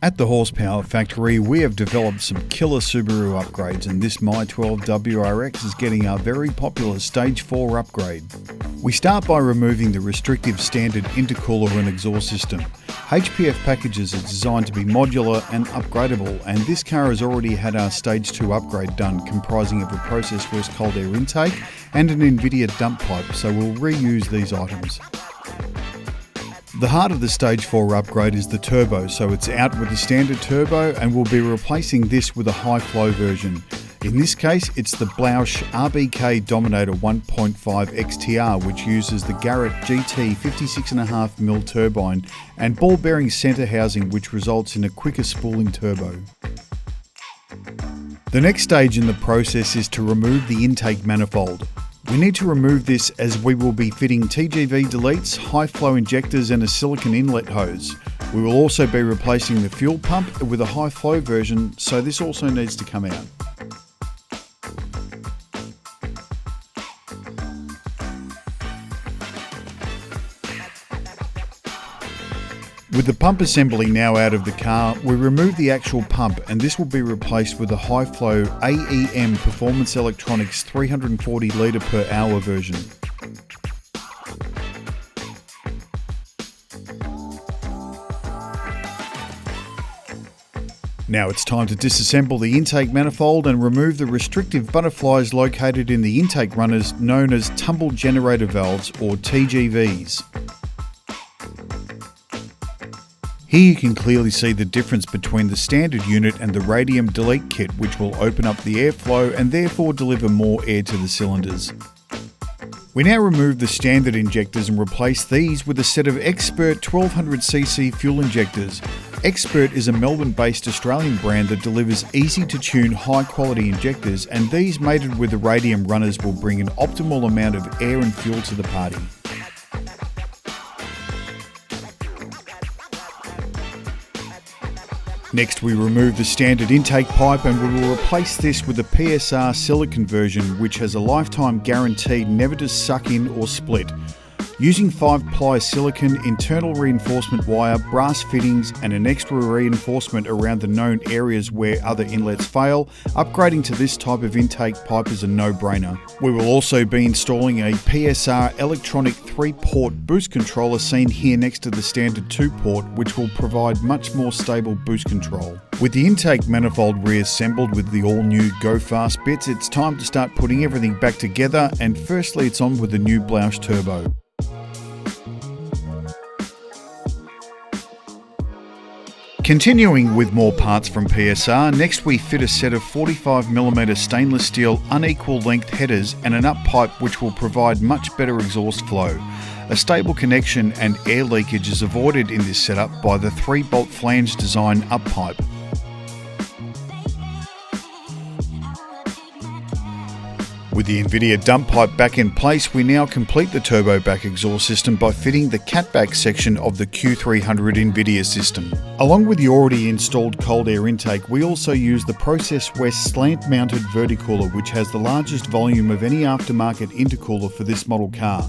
At the Horsepower Factory, we have developed some killer Subaru upgrades, and this My 12 WRX is getting our very popular Stage 4 upgrade. We start by removing the restrictive standard intercooler and exhaust system. HPF packages are designed to be modular and upgradable, and this car has already had our Stage 2 upgrade done, comprising of a process-first cold air intake and an Invidia dump pipe, so we'll reuse these items. The heart of the Stage 4 upgrade is the turbo, so it's out with the standard turbo and we'll be replacing this with a high flow version. In this case, it's the Blouch Dominator 1.5 XTR, which uses the Garrett GT 56.5mm turbine and ball bearing centre housing, which results in a quicker spooling turbo. The next stage in the process is to remove the intake manifold. We need to remove this as we will be fitting TGV deletes, high flow injectors and a silicone inlet hose. We will also be replacing the fuel pump with a high flow version, so this also needs to come out. With the pump assembly now out of the car, we remove the actual pump, and this will be replaced with a high flow AEM Performance Electronics 340 litre per hour version. Now it's time to disassemble the intake manifold and remove the restrictive butterflies located in the intake runners known as tumble generator valves, or TGVs. Here you can clearly see the difference between the standard unit and the Radium delete kit, which will open up the airflow and therefore deliver more air to the cylinders. We now remove the standard injectors and replace these with a set of X-Spurt 1200cc fuel injectors. X-Spurt is a Melbourne-based Australian brand that delivers easy-to-tune, high-quality injectors, and these mated with the Radium runners will bring an optimal amount of air and fuel to the party. Next, we remove the standard intake pipe and we will replace this with the PSR Silicone version, which has a lifetime guarantee never to suck in or split. Using 5-ply silicone, internal reinforcement wire, brass fittings and an extra reinforcement around the known areas where other inlets fail, upgrading to this type of intake pipe is a no-brainer. We will also be installing a PSR electronic 3-port boost controller seen here next to the standard 2-port, which will provide much more stable boost control. With the intake manifold reassembled with the all-new Go Fast bits, it's time to start putting everything back together, and firstly it's on with the new Blouch turbo. Continuing with more parts from PSR, next we fit a set of 45mm stainless steel unequal length headers and an up pipe which will provide much better exhaust flow. A stable connection and air leakage is avoided in this setup by the 3-bolt flange design up pipe. With the Invidia dump pipe back in place, we now complete the turbo back exhaust system by fitting the catback section of the Q300 Invidia system. Along with the already installed cold air intake, we also use the Process West slant-mounted Verticooler, which has the largest volume of any aftermarket intercooler for this model car.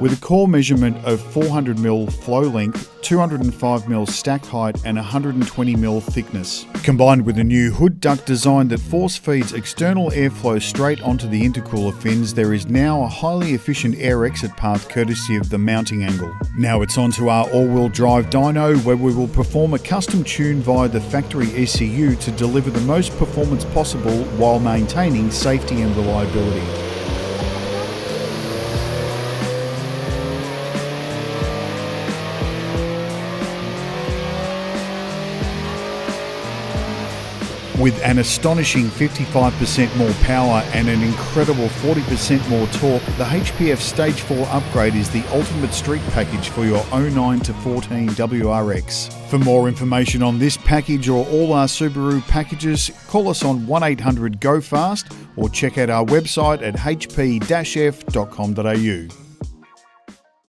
With a core measurement of 400mm flow length, 205mm stack height and 120mm thickness. Combined with a new hood duct design that force feeds external airflow straight onto the intercooler fins, there is now a highly efficient air exit path courtesy of the mounting angle. Now it's onto our all-wheel drive dyno, where we will perform a custom tune via the factory ECU to deliver the most performance possible while maintaining safety and reliability. With an astonishing 55% more power and an incredible 40% more torque, the HPF Stage 4 upgrade is the ultimate street package for your 09 to 14 WRX. For more information on this package or all our Subaru packages, call us on 1800-GO-FAST or check out our website at hp-f.com.au.